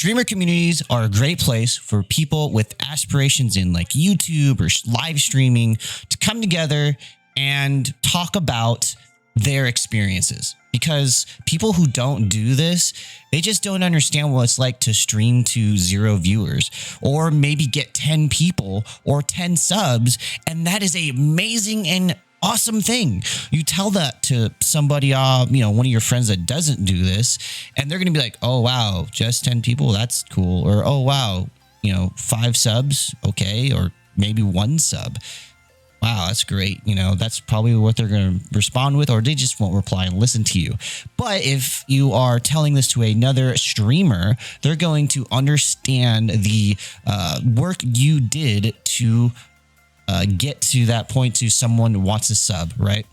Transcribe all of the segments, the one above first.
Streamer communities are a great place for people with aspirations in like YouTube or live streaming to come together and talk about their experiences. Because people who don't do this, they just don't understand what it's like to stream to 0 viewers or maybe get 10 people or 10 subs. And that is an amazing and awesome thing. You tell that to somebody, one of your friends that doesn't do this, and they're going to be like, oh, wow, just 10 people. That's cool. Or, oh, wow, 5 subs. Okay. Or maybe 1 sub. Wow, that's great. That's probably what they're going to respond with, or they just won't reply and listen to you. But if you are telling this to another streamer, they're going to understand the work you did to get to that point to someone who wants a sub, right?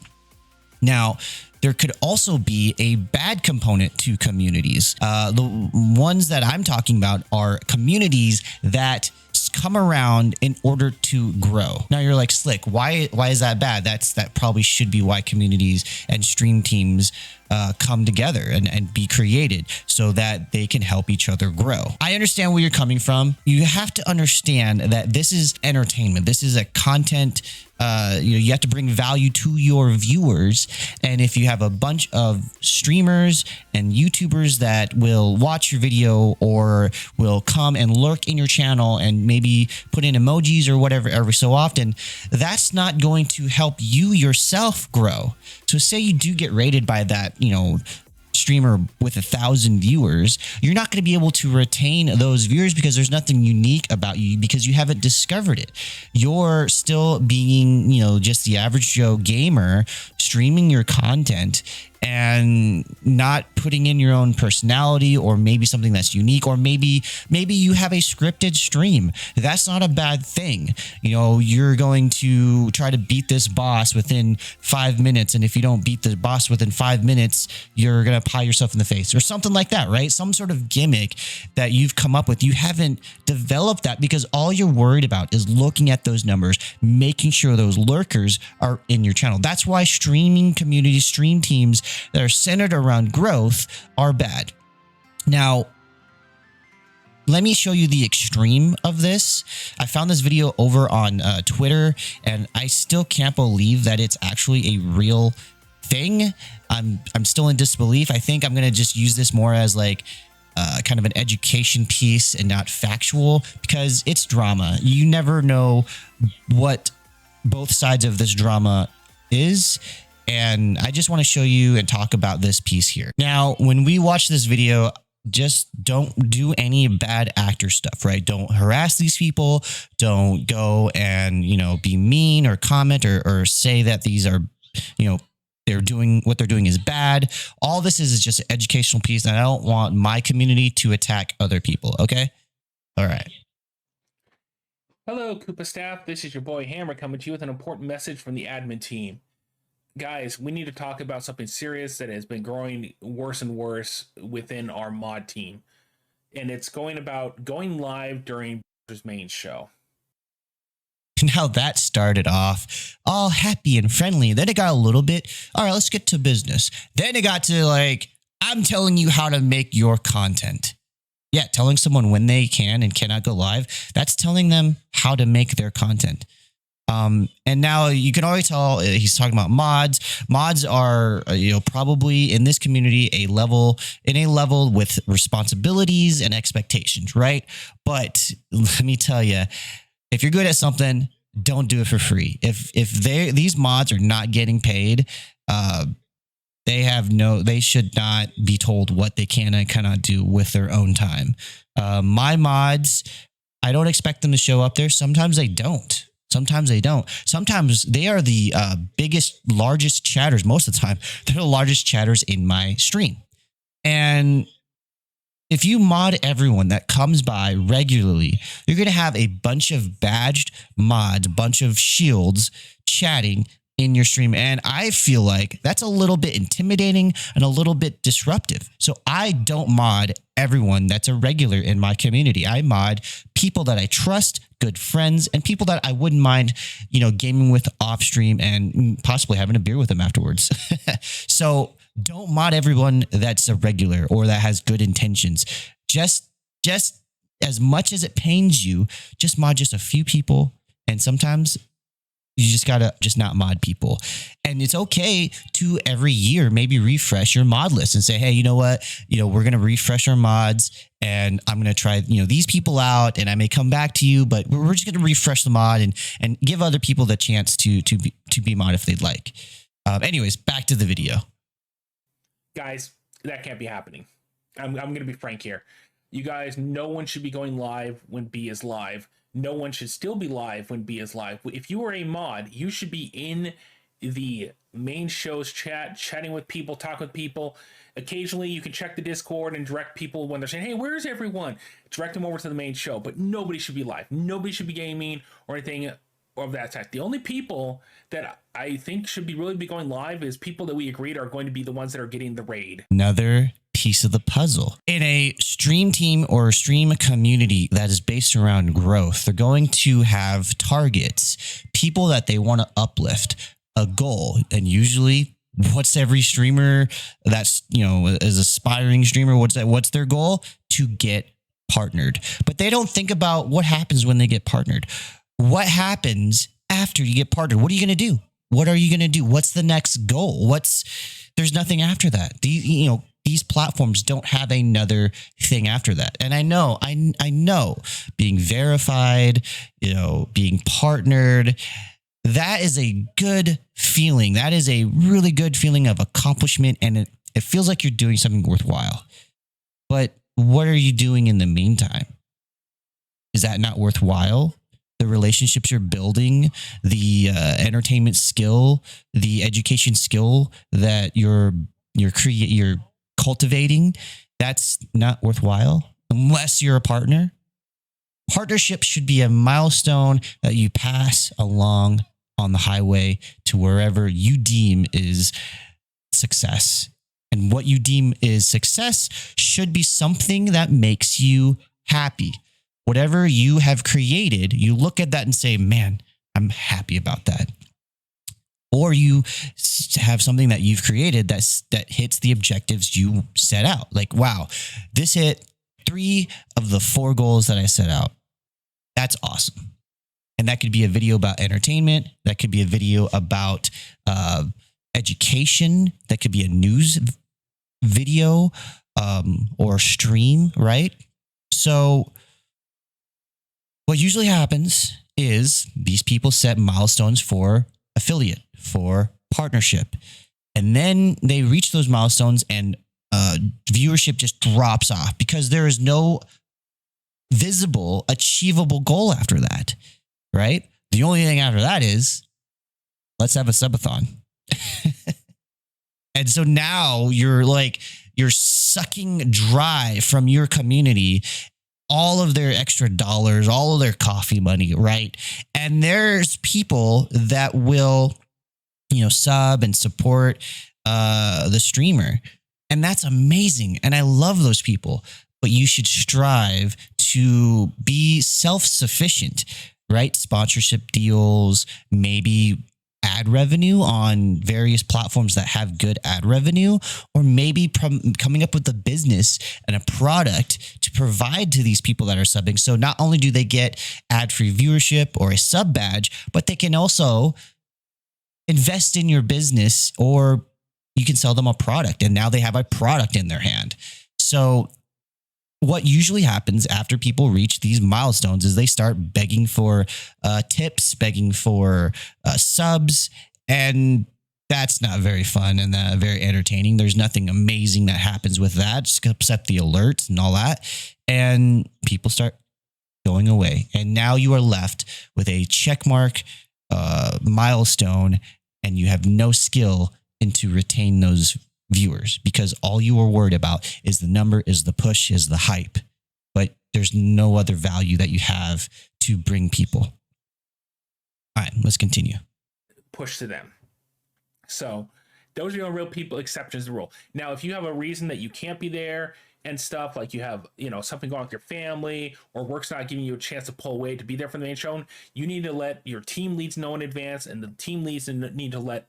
Now, there could also be a bad component to communities. The ones that I'm talking about are communities that come around in order to grow. Now you're like, Slick, why is that bad? That probably should be why communities and stream teams come together and be created so that they can help each other grow. I understand where you're coming from. You have to understand that this is entertainment. This is a content. You have to bring value to your viewers. And if you have a bunch of streamers and YouTubers that will watch your video or will come and lurk in your channel and maybe put in emojis or whatever every so often, that's not going to help you yourself grow. So say you do get rated by that, streamer with 1,000 viewers, you're not going to be able to retain those viewers because there's nothing unique about you because you haven't discovered it. You're still being, just the average Joe gamer streaming your content and not putting in your own personality or maybe something that's unique, or maybe you have a scripted stream. That's not a bad thing. You're going to try to beat this boss within 5 minutes. And if you don't beat the boss within 5 minutes, you're going to pie yourself in the face or something like that, right? Some sort of gimmick that you've come up with. You haven't developed that because all you're worried about is looking at those numbers, making sure those lurkers are in your channel. That's why streaming communities, stream teams that are centered around growth are bad. Now, let me show you the extreme of this. I found this video over on Twitter, and I still can't believe that it's actually a real thing. I'm still in disbelief. I think I'm going to just use this more as like kind of an education piece and not factual, because it's drama. You never know what both sides of this drama is. And I just want to show you and talk about this piece here. Now, when we watch this video, just don't do any bad actor stuff, right? Don't harass these people. Don't go and, be mean or comment or say that these are, they're doing what they're doing is bad. All this is just an educational piece, and I don't want my community to attack other people. Okay. All right. Hello, Koopa staff. This is your boy Hammer coming to you with an important message from the admin team. Guys, we need to talk about something serious that has been growing worse and worse within our mod team. And it's going live during his main show. Now that started off all happy and friendly. Then it got a little bit, all right, let's get to business. Then it got to like, I'm telling you how to make your content. Yeah, telling someone when they can and cannot go live, that's telling them how to make their content. And now you can already tell he's talking about mods. Mods are, probably in this community in a level with responsibilities and expectations, right? But let me tell you, if you're good at something, don't do it for free. If these mods are not getting paid, they should not be told what they can and cannot do with their own time. My mods, I don't expect them to show up there. Sometimes they don't. Sometimes they are the largest chatters. Most of the time, they're the largest chatters in my stream. And if you mod everyone that comes by regularly, you're going to have a bunch of badged mods, a bunch of shields chatting in your stream. And I feel like that's a little bit intimidating and a little bit disruptive. So I don't mod everyone that's a regular in my community. I mod people that I trust, good friends, and people that I wouldn't mind, gaming with off stream and possibly having a beer with them afterwards. So don't mod everyone that's a regular or that has good intentions. Just just as much as it pains you, just mod just a few people. And sometimes you just gotta just not mod people. And it's okay to every year maybe refresh your mod list and say, hey, you know what? We're gonna refresh our mods and I'm gonna try, these people out, and I may come back to you, but we're just gonna refresh the mod and give other people the chance to be mod if they'd like. Anyways, back to the video. Guys, that can't be happening. I'm gonna be frank here. You guys, no one should be going live when B is live. No one should still be live when B is live. If you are a mod, you should be in the main show's chat, chatting with people, talking with people. Occasionally, you can check the Discord and direct people when they're saying, hey, where's everyone? Direct them over to the main show, but nobody should be live. Nobody should be gaming or anything of that type. The only people that I think should be really be going live is people that we agreed are going to be the ones that are getting the raid. Another piece of the puzzle. In a stream team or stream community that is based around growth, they're going to have targets, people that they want to uplift, a goal. And usually what's every streamer that's, is aspiring streamer, what's their goal? To get partnered. But they don't think about what happens when they get partnered. What happens after you get partnered? What are you going to do? What are you going to do? What's the next goal? There's nothing after that. These platforms don't have another thing after that. And I know being verified, being partnered, that is a good feeling. That is a really good feeling of accomplishment. And it feels like you're doing something worthwhile. But what are you doing in the meantime? Is that not worthwhile? The relationships you're building, the entertainment skill, the education skill that you're cultivating, that's not worthwhile unless you're a partner. Partnership should be a milestone that you pass along on the highway to wherever you deem is success. And what you deem is success should be something that makes you happy. Whatever you have created, you look at that and say, man, I'm happy about that. Or you have something that you've created that hits the objectives you set out. Like, wow, this hit 3 of the 4 goals that I set out. That's awesome. And that could be a video about entertainment. That could be a video about education. That could be a news video or stream, right? So what usually happens is these people set milestones for affiliate, for partnership. And then they reach those milestones and viewership just drops off because there is no visible, achievable goal after that, right? The only thing after that is, let's have a subathon. And so now you're sucking dry from your community all of their extra dollars, all of their coffee money, right? And there's people that will, sub and support the streamer. And that's amazing. And I love those people. But you should strive to be self-sufficient, right? Sponsorship deals, maybe ad revenue on various platforms that have good ad revenue, or maybe coming up with a business and a product to provide to these people that are subbing. So not only do they get ad-free viewership or a sub badge, but they can also invest in your business, or you can sell them a product and now they have a product in their hand. So what usually happens after people reach these milestones is they start begging for tips, begging for subs, and that's not very fun and very entertaining. There's nothing amazing that happens with that, just except the alerts and all that. And people start going away. And now you are left with a checkmark milestone, and you have no skill into retain those viewers because all you are worried about is the number, is the push, is the hype, but there's no other value that you have to bring people. All right, let's continue. Push to them. So those are your real people, exceptions to the rule. Now, if you have a reason that you can't be there and stuff, like you have, something going on with your family or work's not giving you a chance to pull away to be there for the main show, you need to let your team leads know in advance, and the team leads need to let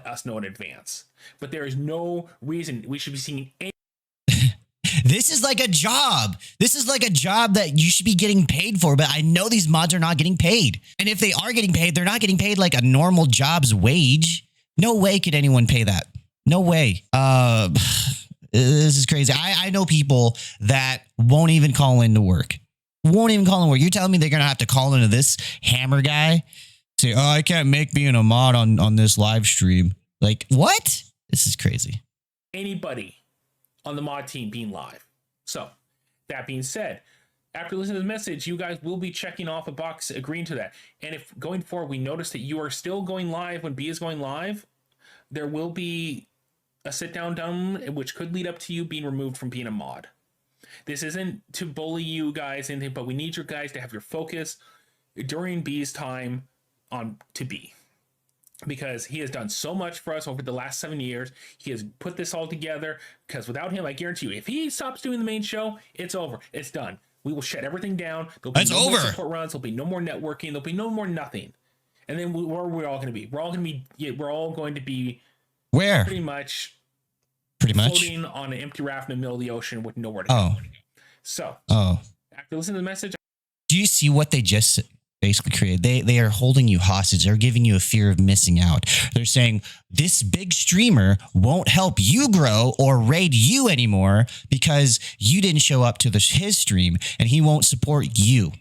us know in advance. But there is no reason we should be seeing any This is like a job. This is like a job that you should be getting paid for, but I know these mods are not getting paid. And if they are getting paid, they're not getting paid like a normal job's wage. No way could anyone pay that. No way. This is crazy. I know people that won't even call into work. Won't even call in work. You're telling me they're going to have to call into this hammer guy? Say, oh, I can't make being a mod on this live stream. Like, what? This is crazy. Anybody on the mod team being live. So, that being said, after listening to the message, you guys will be checking off a box agreeing to that. And if going forward, we notice that you are still going live when B is going live, there will be a sit-down done, which could lead up to you being removed from being a mod. This isn't to bully you guys, anything, but we need your guys to have your focus during B's time on to B. Because he has done so much for us over the last 7 years. He has put this all together. Because without him, I guarantee you, if he stops doing the main show, it's over. It's done. We will shut everything down. There'll be no more support runs. There'll be no more networking. There'll be no more nothing. And then where are we all going to be? We're all going to be where? Pretty much floating on an empty raft in the middle of the ocean with nowhere to go. So, after listening to the message, do you see what they just basically created? They are holding you hostage. They're giving you a fear of missing out. They're saying this big streamer won't help you grow or raid you anymore because you didn't show up to his stream, and he won't support you.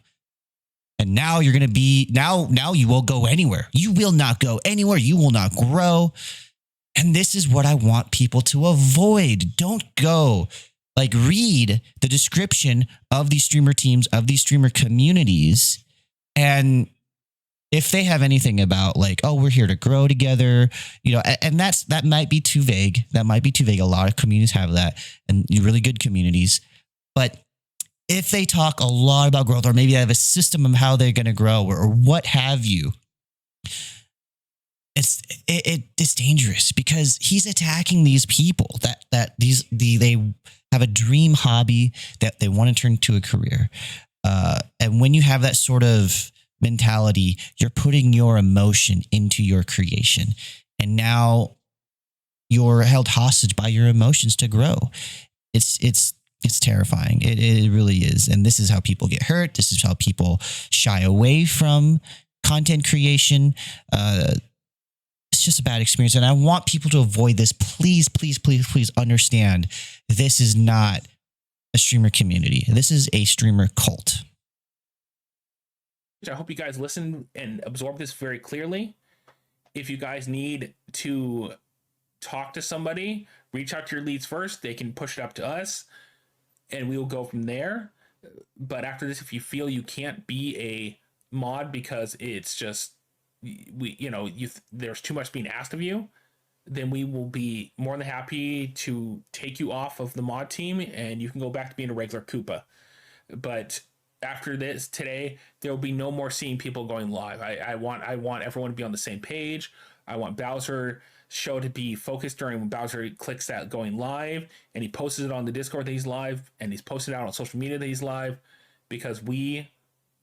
And now you're going to be now you will go anywhere. You will not go anywhere. You will not grow. And this is what I want people to avoid. Don't go. Like, read the description of these streamer teams, of these streamer communities. And if they have anything about like, oh, we're here to grow together, you know, and that might be too vague. That might be too vague. A lot of communities have that, and really good communities. But if they talk a lot about growth, or maybe they have a system of how they're going to grow, or what have you, it's dangerous, because he's attacking these people that they have a dream hobby that they want to turn into a career. And when you have that sort of mentality, you're putting your emotion into your creation, and now you're held hostage by your emotions to grow. It's terrifying. It really is. And this is how people get hurt. This is how people shy away from content creation. It's just a bad experience. And I want people to avoid this. Please, please, please, please understand, this is not a streamer community. This is a streamer cult. I hope you guys listen and absorb this very clearly. If you guys need to talk to somebody, reach out to your leads first. They can push it up to us, and we will go from there. But after this, if you feel you can't be a mod because it's just there's too much being asked of you, then we will be more than happy to take you off of the mod team, and you can go back to being a regular Koopa. But after this today, there will be no more seeing people going live. I want everyone to be on the same page. I want Bowser show to be focused during when Bowser clicks that going live, and he posts it on the Discord that he's live, and he's posted out on social media that he's live, because we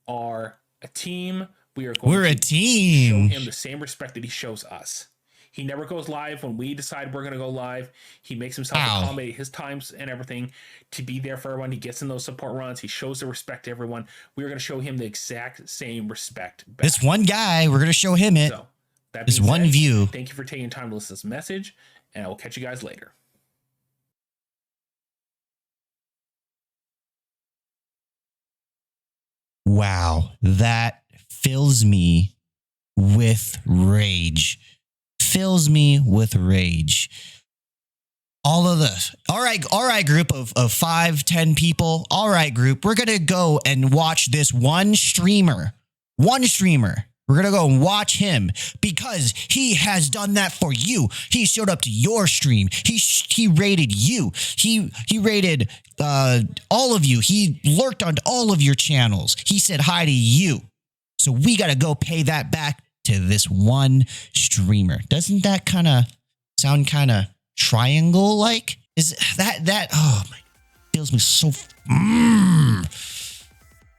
are a team. We're a team. Show him the same respect that he shows us. He never goes live when we decide we're going to go live. He makes himself accommodate his times and everything to be there for everyone. He gets in those support runs. He shows the respect to everyone. We're going to show him the exact same respect back. This one guy, we're going to show him it. So, this one view. Thank you for taking time to listen to this message, and I will catch you guys later. Wow, that fills me with rage. Fills me with rage. All of this. All right, group of 5-10 people. All right, group. We're going to go and watch this one streamer. We're going to go and watch him because he has done that for you. He showed up to your stream. He rated you. He rated all of you. He lurked on all of your channels. He said hi to you. So we got to go pay that back to this one streamer. Doesn't that kind of sound kind of triangle-like? Is that oh my, feels me so.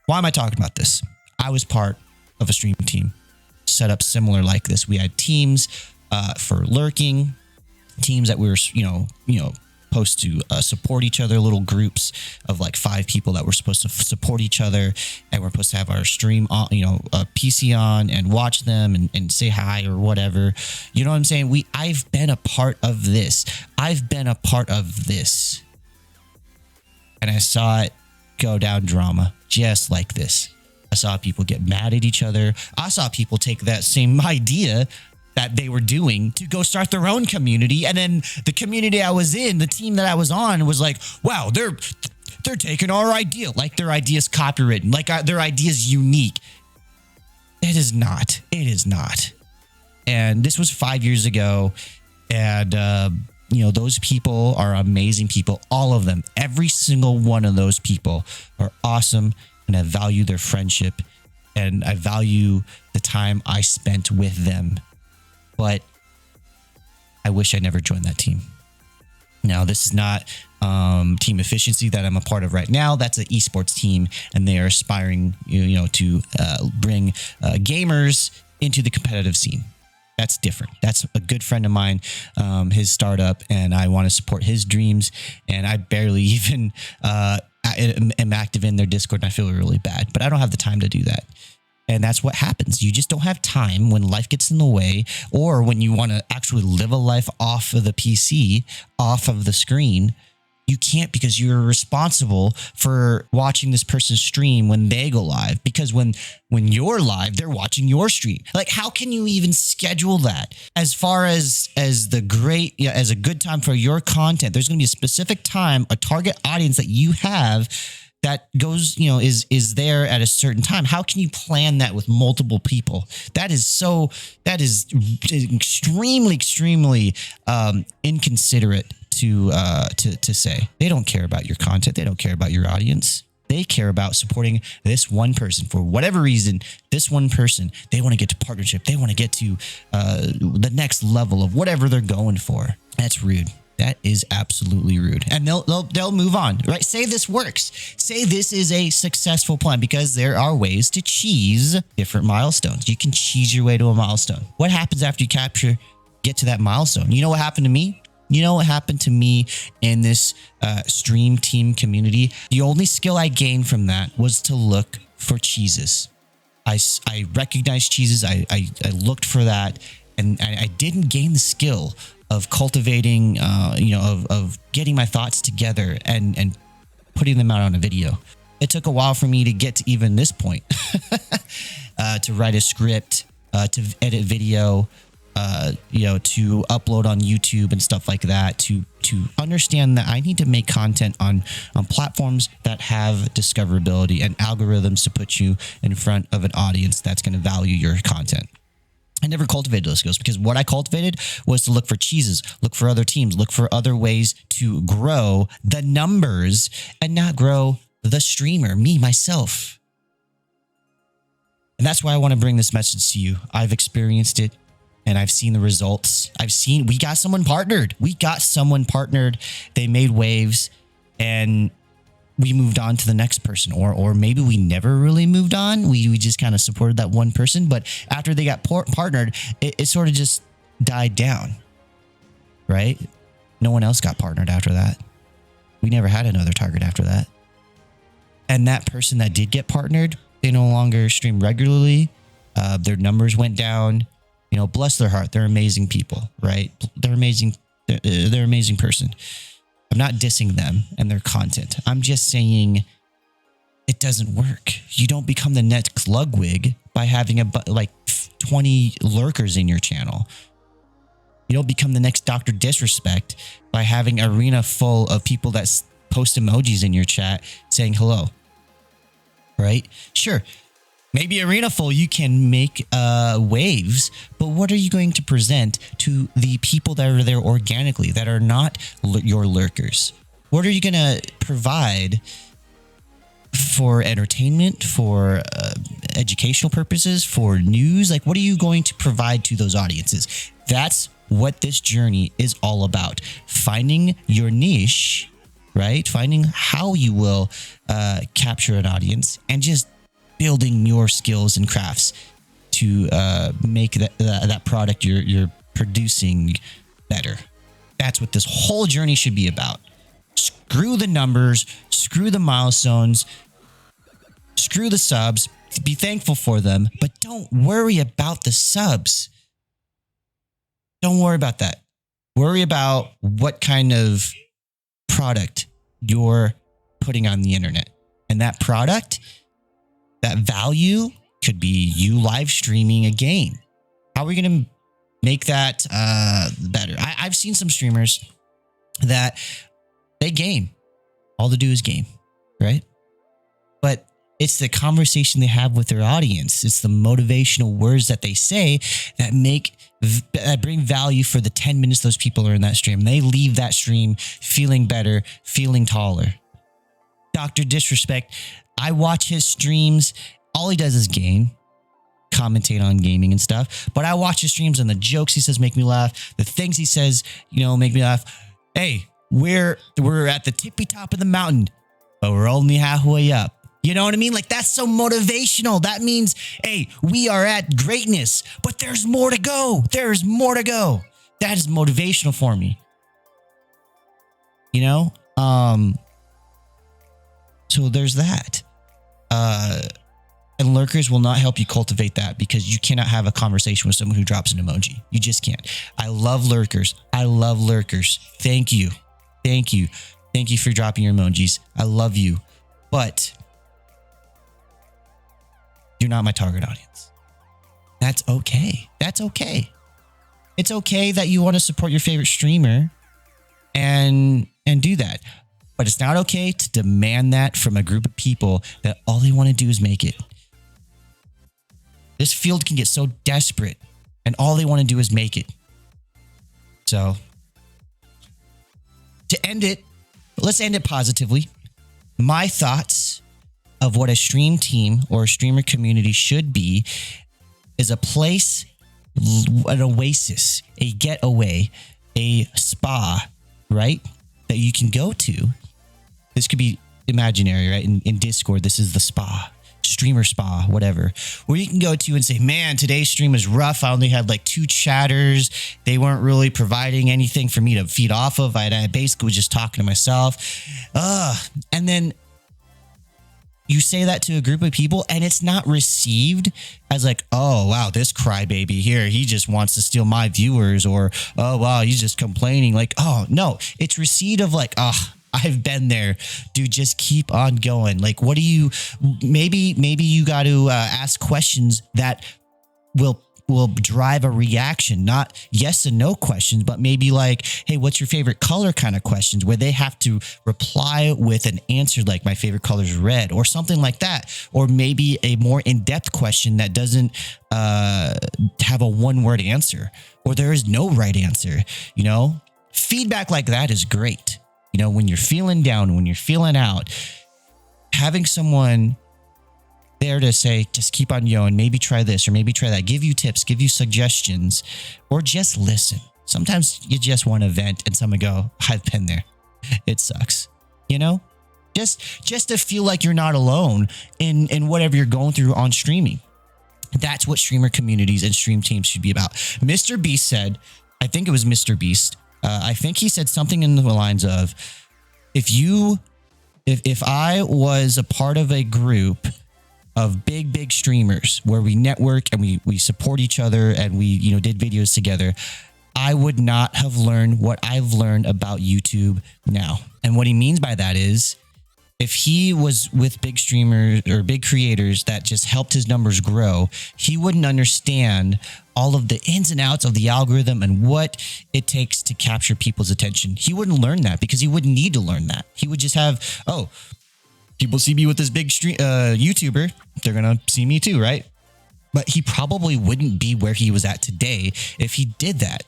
Why am I talking about this? I was part of a stream team set up similar like this. We had teams for lurking, teams that we were, supposed to support each other, little groups of like 5 people that were supposed to support each other, and we're supposed to have our stream on, PC on and watch them and say hi or whatever. You know what I'm saying? I've been a part of this. And I saw it go down drama just like this. I saw people get mad at each other. I saw people take that same idea that they were doing to go start their own community. And then the community I was in, the team that I was on, was like, wow, they're taking our idea. Like their idea is copywritten. Like their idea is unique. It is not. It is not. And this was 5 years ago. And, those people are amazing people. All of them. Every single one of those people are awesome. And I value their friendship. And I value the time I spent with them. But I wish I never joined that team. Now, this is not Team Efficiency that I'm a part of right now. That's an esports team, and they are aspiring, to bring gamers into the competitive scene. That's different. That's a good friend of mine, his startup, and I want to support his dreams. And I barely even am active in their Discord, and I feel really bad. But I don't have the time to do that. And that's what happens. You just don't have time when life gets in the way, or when you want to actually live a life off of the PC, off of the screen. You can't, because you're responsible for watching this person's stream when they go live. Because when you're live, they're watching your stream. Like, how can you even schedule that? As far as as a good time for your content, there's going to be a specific time, a target audience that you have that goes, is there at a certain time. How can you plan that with multiple people? That is extremely, extremely inconsiderate to say. They don't care about your content. They don't care about your audience. They care about supporting this one person for whatever reason. This one person, they want to get to partnership. They want to get to the next level of whatever they're going for. That's rude. That is absolutely rude. And they'll move on, right? Say this works. Say this is a successful plan, because there are ways to cheese different milestones. You can cheese your way to a milestone. What happens after you get to that milestone? You know what happened to me? You know what happened to me in this stream team community? The only skill I gained from that was to look for cheeses. I recognized cheeses. I looked for that, and I didn't gain the skill of cultivating, of getting my thoughts together and putting them out on a video. It took a while for me to get to even this point, to write a script, to edit video, to upload on YouTube and stuff like that, to understand that I need to make content on platforms that have discoverability and algorithms to put you in front of an audience that's going to value your content. I never cultivated those skills, because what I cultivated was to look for cheeses, look for other teams, look for other ways to grow the numbers and not grow the streamer, me, myself. And that's why I want to bring this message to you. I've experienced it, and I've seen the results. We got someone partnered. They made waves, and we moved on to the next person, or maybe we never really moved on. We just kind of supported that one person, but after they got partnered, it sort of just died down, right? No one else got partnered after that. We never had another target after that. And that person that did get partnered, they no longer stream regularly. Their numbers went down. Bless their heart. They're amazing people, right? They're amazing. They're an amazing person. I'm not dissing them and their content. I'm just saying it doesn't work. You don't become the next Ludwig by having 20 lurkers in your channel. You don't become the next Dr. Disrespect by having an arena full of people that post emojis in your chat saying hello, right? Sure. Maybe arena full, you can make waves, but what are you going to present to the people that are there organically, that are not your lurkers? What are you going to provide for entertainment, for educational purposes, for news? Like, what are you going to provide to those audiences? That's what this journey is all about. Finding your niche, right? Finding how you will capture an audience, and just building your skills and crafts to make that product you're producing better. That's what this whole journey should be about. Screw the numbers, screw the milestones, screw the subs. Be thankful for them, but don't worry about the subs. Don't worry about that. Worry about what kind of product you're putting on the internet. And that product, that value could be you live streaming a game. How are we going to make that better? I've seen some streamers that they game. All they do is game, right? But it's the conversation they have with their audience. It's the motivational words that they say that bring value for the 10 minutes those people are in that stream. They leave that stream feeling better, feeling taller. Dr. Disrespect, I watch his streams. All he does is game, commentate on gaming and stuff. But I watch his streams and the jokes he says make me laugh. The things he says, make me laugh. Hey, we're at the tippy top of the mountain, but we're only halfway up. You know what I mean? Like, that's so motivational. That means, hey, we are at greatness, but there's more to go. There's more to go. That is motivational for me. So there's that. And lurkers will not help you cultivate that because you cannot have a conversation with someone who drops an emoji. You just can't. I love lurkers. Thank you. Thank you for dropping your emojis. I love you. But you're not my target audience. That's okay. It's okay that you want to support your favorite streamer and do that. But it's not okay to demand that from a group of people that all they want to do is make it. This field can get so desperate and all they want to do is make it. So to end it, let's end it positively. My thoughts of what a stream team or a streamer community should be is a place, an oasis, a getaway, a spa, right? That you can go to. This could be imaginary, right? In Discord, this is the spa, streamer spa, whatever, where you can go to and say, man, today's stream was rough. I only had like 2 chatters. They weren't really providing anything for me to feed off of. I basically was just talking to myself. And then you say that to a group of people and it's not received as like, oh, wow, this crybaby here, he just wants to steal my viewers, or, oh, wow, he's just complaining. Like, oh, no, it's received of like, oh, I've been there, dude. Just keep on going. Like, what do you? Maybe you got to ask questions that will drive a reaction. Not yes and no questions, but maybe like, hey, what's your favorite color? Kind of questions where they have to reply with an answer like my favorite color is red or something like that. Or maybe a more in-depth question that doesn't have a one-word answer or there is no right answer. Feedback like that is great. When you're feeling down, when you're feeling out, having someone there to say, just keep on going, maybe try this or maybe try that, give you tips, give you suggestions, or just listen. Sometimes you just want to vent and someone go, I've been there. It sucks. Just to feel like you're not alone in whatever you're going through on streaming. That's what streamer communities and stream teams should be about. Mr. Beast said, I think it was Mr. Beast, I think he said something in the lines of, if I was a part of a group of big streamers where we network and we support each other and we did videos together, I would not have learned what I've learned about YouTube now. And what he means by that is, if he was with big streamers or big creators that just helped his numbers grow, he wouldn't understand all of the ins and outs of the algorithm and what it takes to capture people's attention. He wouldn't learn that because he wouldn't need to learn that. He would just have, oh, people see me with this big YouTuber, they're going to see me too, right? But he probably wouldn't be where he was at today if he did that.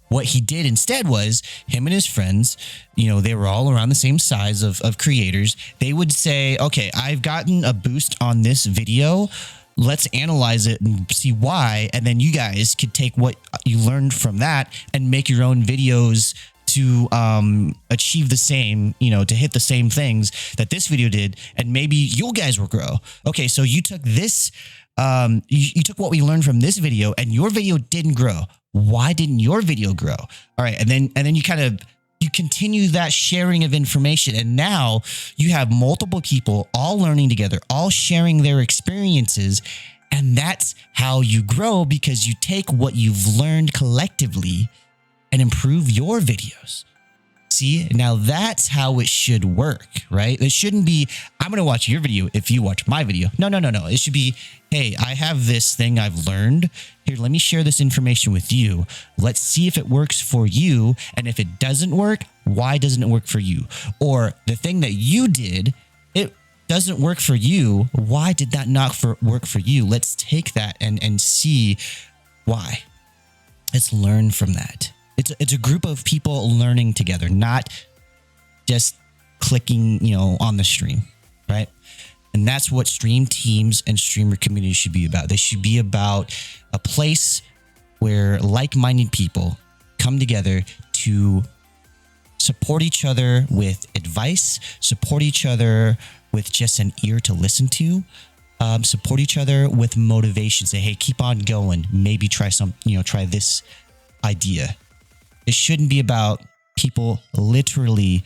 What he did instead was him and his friends, they were all around the same size of creators. They would say, okay, I've gotten a boost on this video. Let's analyze it and see why. And then you guys could take what you learned from that and make your own videos to achieve the same, to hit the same things that this video did. And maybe you guys will grow. Okay, so you took this, you took what we learned from this video and your video didn't grow. Why didn't your video grow? All right. And then you kind of you continue that sharing of information. And now you have multiple people all learning together, all sharing their experiences. And that's how you grow, because you take what you've learned collectively and improve your videos. See, now that's how it should work, right? It shouldn't be, I'm going to watch your video if you watch my video. No. It should be, hey, I have this thing I've learned. Here, let me share this information with you. Let's see if it works for you. And if it doesn't work, why doesn't it work for you? Or the thing that you did, it doesn't work for you. Why did that not work for you? Let's take that and see why. Let's learn from that. It's a group of people learning together, not just clicking, on the stream, right? And that's what stream teams and streamer communities should be about. They should be about a place where like-minded people come together to support each other with advice, support each other with just an ear to listen to, support each other with motivation. Say, hey, keep on going. Maybe try try this idea. It shouldn't be about people literally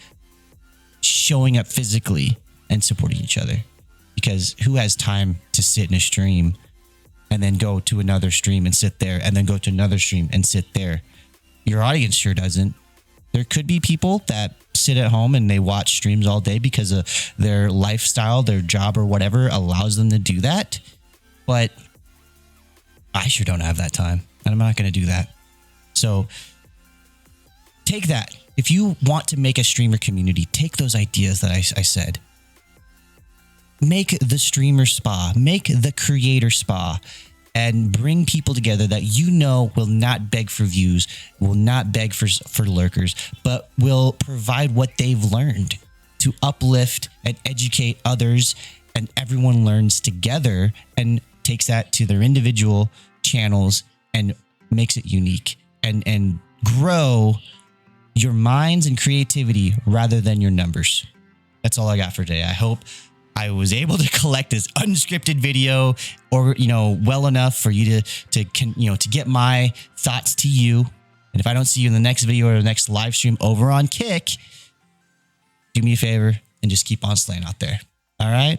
showing up physically and supporting each other, because who has time to sit in a stream and then go to another stream and sit there and then go to another stream and sit there? Your audience sure doesn't. There could be people that sit at home and they watch streams all day because of their lifestyle, their job or whatever allows them to do that. But I sure don't have that time, and I'm not going to do that. So take that. If you want to make a streamer community, take those ideas that I said. Make the streamer spa, make the creator spa, and bring people together that will not beg for views, will not beg for lurkers, but will provide what they've learned to uplift and educate others, and everyone learns together and takes that to their individual channels and makes it unique and grow your minds and creativity rather than your numbers. That's all I got for today. I hope I was able to collect this unscripted video, or well enough for you to get my thoughts to you. And if I don't see you in the next video or the next live stream over on Kick, do me a favor and just keep on slaying out there. All right.